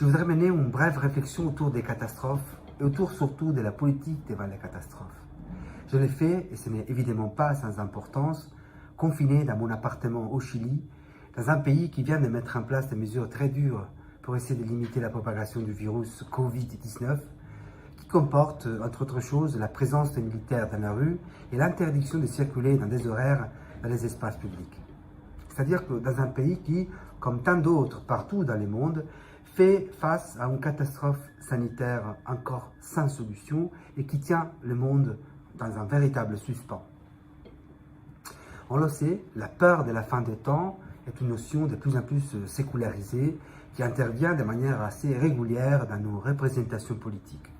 Je voudrais mener une brève réflexion autour des catastrophes et autour surtout de la politique devant les catastrophes. Je l'ai fait, et ce n'est évidemment pas sans importance, confiné dans mon appartement au Chili, dans un pays qui vient de mettre en place des mesures très dures pour essayer de limiter la propagation du virus Covid-19, qui comporte, entre autres choses, la présence des militaires dans la rue et l'interdiction de circuler dans des horaires dans les espaces publics. C'est-à-dire que dans un pays qui, comme tant d'autres partout dans le monde, fait face à une catastrophe sanitaire encore sans solution et qui tient le monde dans un véritable suspens. On le sait, la peur de la fin des temps est une notion de plus en plus sécularisée qui intervient de manière assez régulière dans nos représentations politiques.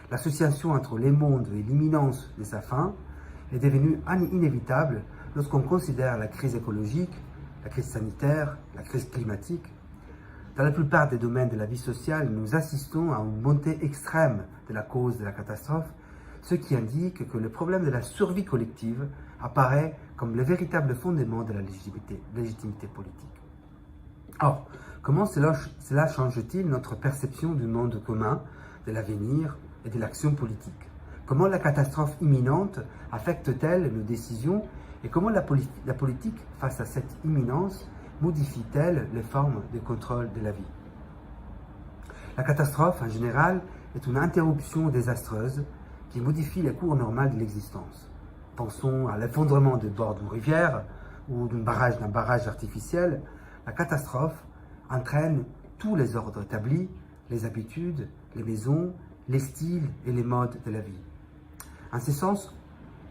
L'association entre les mondes et l'imminence de sa fin est devenue inévitable lorsqu'on considère la crise écologique, la crise sanitaire, la crise climatique. Dans la plupart des domaines de la vie sociale, nous assistons à une montée extrême de la cause de la catastrophe, ce qui indique que le problème de la survie collective apparaît comme le véritable fondement de la légitimité politique. Or, comment cela change-t-il notre perception du monde commun, de l'avenir et de l'action politique? Comment la catastrophe imminente affecte-t-elle nos décisions et comment la politique, face à cette imminence, modifie-t-elle les formes de contrôle de la vie? La catastrophe, en général, est une interruption désastreuse qui modifie les cours normales de l'existence. Pensons à l'effondrement de bords d'une rivière ou d'un barrage artificiel. La catastrophe entraîne tous les ordres établis, les habitudes, les maisons, les styles et les modes de la vie. En ce sens,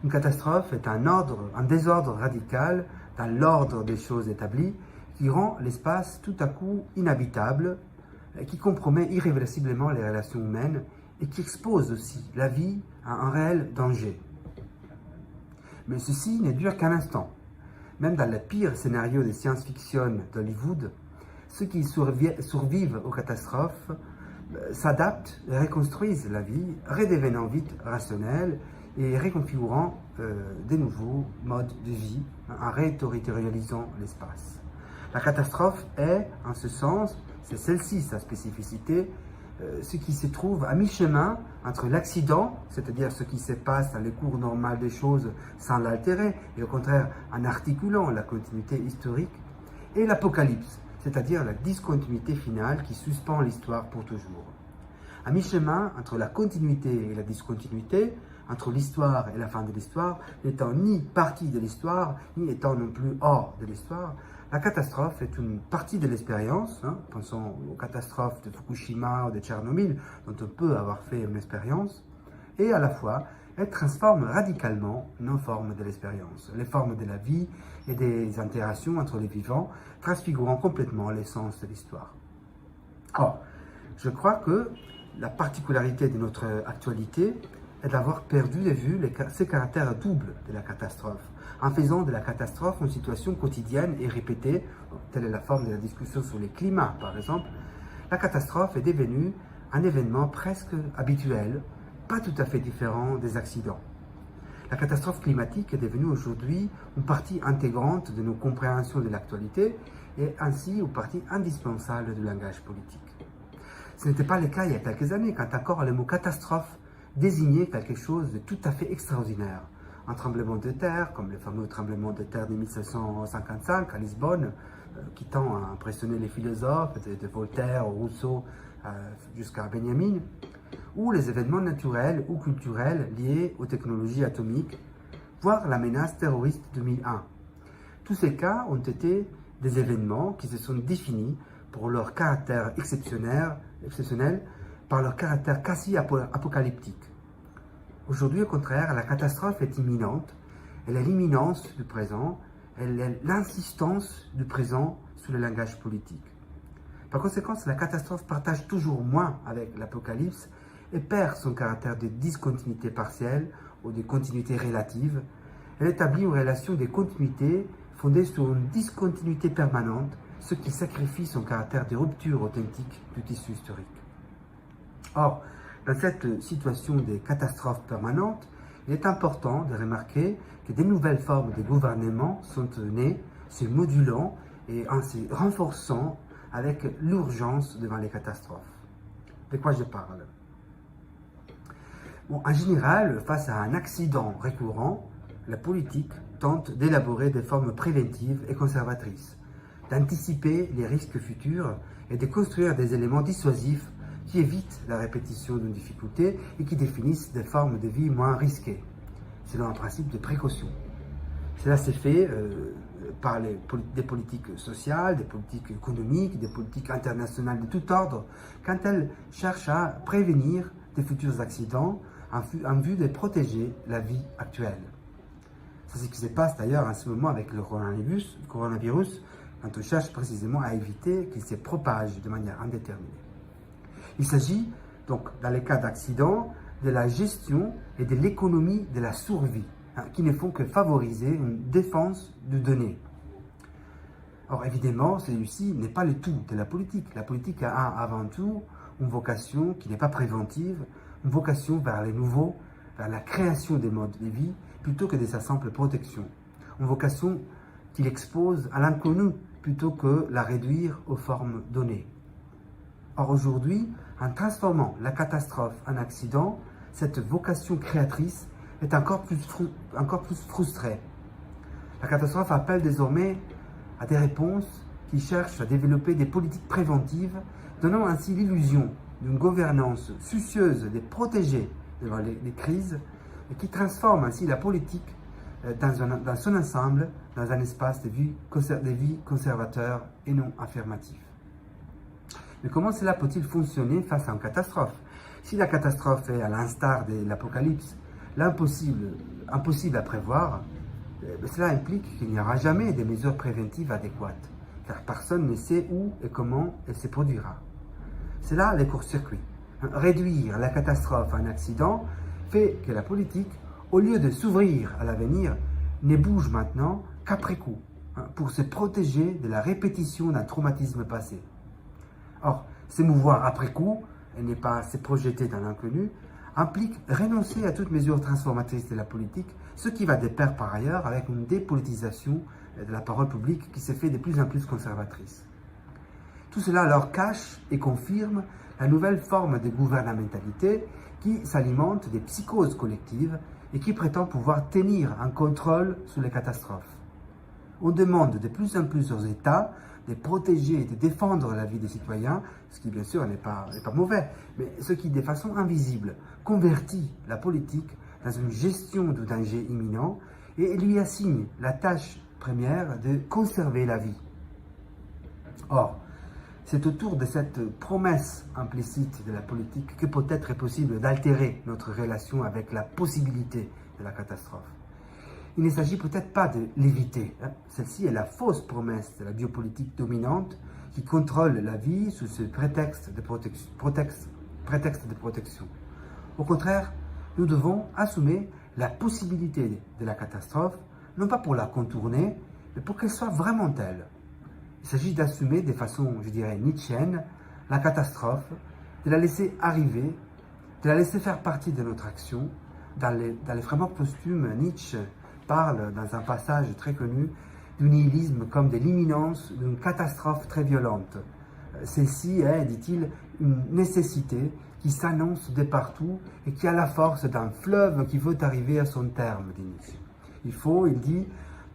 une catastrophe est un désordre radical dans l'ordre des choses établies qui rend l'espace tout à coup inhabitable, qui compromet irréversiblement les relations humaines et qui expose aussi la vie à un réel danger. Mais ceci ne dure qu'un instant. Même dans le pire scénario de science-fiction d'Hollywood, ceux qui survivent aux catastrophes s'adaptent et reconstruisent la vie, redevenant vite rationnels et reconfigurant de nouveaux modes de vie en réterritorialisant l'espace. La catastrophe est, en ce sens, c'est celle-ci sa spécificité, ce qui se trouve à mi-chemin entre l'accident, c'est-à-dire ce qui se passe dans le cours normal des choses sans l'altérer, et au contraire en articulant la continuité historique, et l'apocalypse, c'est-à-dire la discontinuité finale qui suspend l'histoire pour toujours. À mi-chemin entre la continuité et la discontinuité, entre l'histoire et la fin de l'histoire, n'étant ni partie de l'histoire, ni étant non plus hors de l'histoire, la catastrophe est une partie de l'expérience. Pensons aux catastrophes de Fukushima ou de Tchernobyl, dont on peut avoir fait une expérience, et à la fois, elle transforme radicalement nos formes de l'expérience, les formes de la vie et des interactions entre les vivants, transfigurant complètement l'essence de l'histoire. Or, je crois que la particularité de notre actualité est d'avoir perdu de vue ces caractères doubles de la catastrophe, en faisant de la catastrophe une situation quotidienne et répétée, telle est la forme de la discussion sur le climat par exemple. La catastrophe est devenue un événement presque habituel, pas tout à fait différent des accidents. La catastrophe climatique est devenue aujourd'hui une partie intégrante de nos compréhensions de l'actualité et ainsi une partie indispensable du langage politique. Ce n'était pas le cas il y a quelques années, quand encore le mot catastrophe désignait quelque chose de tout à fait extraordinaire. Un tremblement de terre, comme le fameux tremblement de terre de 1755 à Lisbonne, qui tend à impressionner les philosophes, de Voltaire au Rousseau jusqu'à Benjamin, ou les événements naturels ou culturels liés aux technologies atomiques, voire la menace terroriste 2001. Tous ces cas ont été des événements qui se sont définis pour leur caractère exceptionnel, par leur caractère quasi apocalyptique. Aujourd'hui, au contraire, la catastrophe est imminente, elle est l'imminence du présent, elle est l'insistance du présent sur le langage politique. Par conséquent, la catastrophe partage toujours moins avec l'apocalypse et perd son caractère de discontinuité partielle ou de continuité relative. Elle établit une relation de continuité fondée sur une discontinuité permanente, ce qui sacrifie son caractère de rupture authentique du tissu historique. Or, dans cette situation de catastrophe permanente, il est important de remarquer que de nouvelles formes de gouvernement sont nées, se modulant et en se renforçant avec l'urgence devant les catastrophes. De quoi je parle? Bon, en général, face à un accident récurrent, la politique tente d'élaborer des formes préventives et conservatrices, d'anticiper les risques futurs et de construire des éléments dissuasifs qui évitent la répétition d'une difficulté et qui définissent des formes de vie moins risquées, selon un principe de précaution. Cela s'est fait par des politiques sociales, des politiques économiques, des politiques internationales de tout ordre, quand elles cherchent à prévenir des futurs accidents en vue de protéger la vie actuelle. C'est ce qui se passe d'ailleurs en ce moment avec le coronavirus, quand on cherche précisément à éviter qu'il se propage de manière indéterminée. Il s'agit donc, dans les cas d'accident, de la gestion et de l'économie de la survie, qui ne font que favoriser une défense de données. Or, évidemment, celui-ci n'est pas le tout de la politique. La politique a avant tout une vocation qui n'est pas préventive, une vocation vers les nouveaux, vers la création des modes de vie, plutôt que de sa simple protection. Une vocation qui l'expose à l'inconnu, plutôt que la réduire aux formes données. Or, aujourd'hui, en transformant la catastrophe en accident, cette vocation créatrice est encore plus frustrée. La catastrophe appelle désormais à des réponses qui cherchent à développer des politiques préventives, donnant ainsi l'illusion d'une gouvernance soucieuse de protéger devant les crises et qui transforme ainsi la politique dans son ensemble dans un espace de vie conservateur et non affirmatif. Mais comment cela peut-il fonctionner face à une catastrophe? Si la catastrophe est, à l'instar de l'Apocalypse, impossible à prévoir, cela implique qu'il n'y aura jamais de mesures préventives adéquates, car personne ne sait où et comment elle se produira. C'est là le court-circuit. Réduire la catastrophe à un accident fait que la politique, au lieu de s'ouvrir à l'avenir, ne bouge maintenant qu'après coup, pour se protéger de la répétition d'un traumatisme passé. Or, se mouvoir après coup, et ne pas se projeter dans l'inconnu, implique renoncer à toute mesure transformatrice de la politique, ce qui va de pair par ailleurs avec une dépolitisation de la parole publique qui se fait de plus en plus conservatrice. Tout cela alors cache et confirme la nouvelle forme de gouvernementalité qui s'alimente des psychoses collectives et qui prétend pouvoir tenir un contrôle sur les catastrophes. On demande de plus en plus aux États de protéger et de défendre la vie des citoyens, ce qui bien sûr n'est pas mauvais, mais ce qui de façon invisible convertit la politique dans une gestion du danger imminent et lui assigne la tâche première de conserver la vie. Or, c'est autour de cette promesse implicite de la politique que peut-être est possible d'altérer notre relation avec la possibilité de la catastrophe. Il ne s'agit peut-être pas de l'éviter. Celle-ci est la fausse promesse de la biopolitique dominante qui contrôle la vie sous ce prétexte de protection. Au contraire, nous devons assumer la possibilité de la catastrophe, non pas pour la contourner, mais pour qu'elle soit vraiment telle. Il s'agit d'assumer de façon, je dirais, nietzschéenne, la catastrophe, de la laisser arriver, de la laisser faire partie de notre action. Dans les frameworks posthumes, Nietzsche parle, dans un passage très connu, du nihilisme comme de l'imminence d'une catastrophe très violente. Celle-ci est, dit-il, une nécessité qui s'annonce de partout et qui a la force d'un fleuve qui veut arriver à son terme, dit Nietzsche. Il faut, il dit,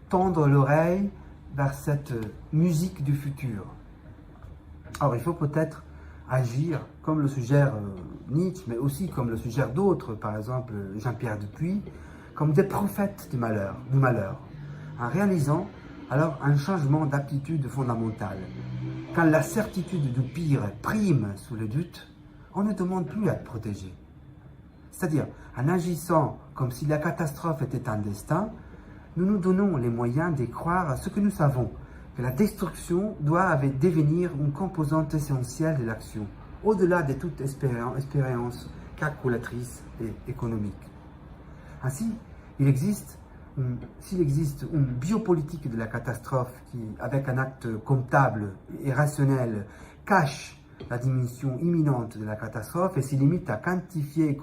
tendre l'oreille vers cette musique du futur. Or, il faut peut-être agir comme le suggère Nietzsche, mais aussi comme le suggèrent d'autres, par exemple Jean-Pierre Dupuy, comme des prophètes du malheur, en réalisant alors un changement d'aptitude fondamentale. Quand la certitude du pire prime sous le doute, on ne demande plus à être protégé. C'est-à-dire, en agissant comme si la catastrophe était un destin, nous nous donnons les moyens de croire à ce que nous savons, que la destruction doit devenir une composante essentielle de l'action, au-delà de toute expérience calculatrice et économique. Ainsi, s'il existe une biopolitique de la catastrophe qui, avec un acte comptable et rationnel, cache la diminution imminente de la catastrophe et se limite à quantifier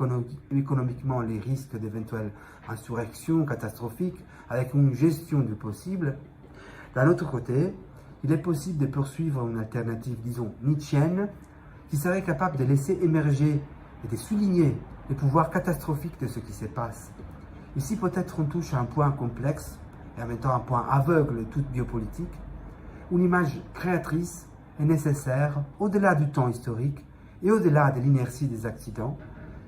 économiquement les risques d'éventuelles insurrections catastrophiques avec une gestion du possible, d'un autre côté, il est possible de poursuivre une alternative, disons, nietzschéenne, qui serait capable de laisser émerger et de souligner les pouvoirs catastrophiques de ce qui se passe. Ici, peut-être on touche à un point complexe et en même temps un point aveugle de toute biopolitique, où l'image créatrice est nécessaire au-delà du temps historique et au-delà de l'inertie des accidents.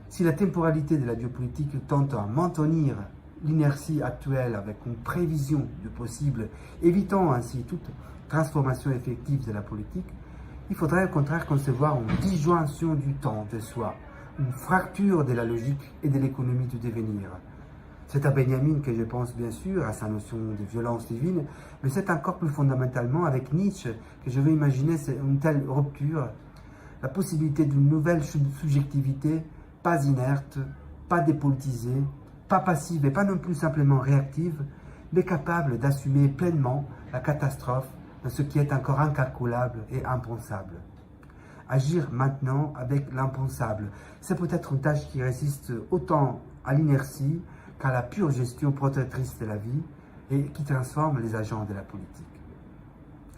Si la temporalité de la biopolitique tente à maintenir l'inertie actuelle avec une prévision du possible, évitant ainsi toute transformation effective de la politique, il faudrait au contraire concevoir une disjonction du temps de soi, une fracture de la logique et de l'économie du devenir. C'est à Benjamin que je pense bien sûr, à sa notion de violence divine, mais c'est encore plus fondamentalement avec Nietzsche que je veux imaginer une telle rupture, la possibilité d'une nouvelle subjectivité, pas inerte, pas dépolitisée, pas passive et pas non plus simplement réactive, mais capable d'assumer pleinement la catastrophe dans ce qui est encore incalculable et impensable. Agir maintenant avec l'impensable, c'est peut-être une tâche qui résiste autant à l'inertie qu'à la pure gestion protectrice de la vie et qui transforme les agents de la politique.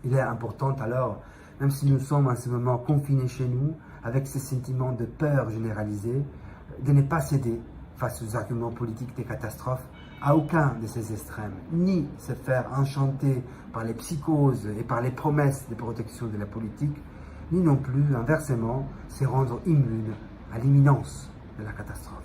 Il est important alors, même si nous sommes en ce moment confinés chez nous, avec ce sentiment de peur généralisée, de ne pas céder face aux arguments politiques des catastrophes à aucun de ces extrêmes, ni se faire enchanter par les psychoses et par les promesses de protection de la politique, ni non plus, inversement, se rendre immune à l'imminence de la catastrophe.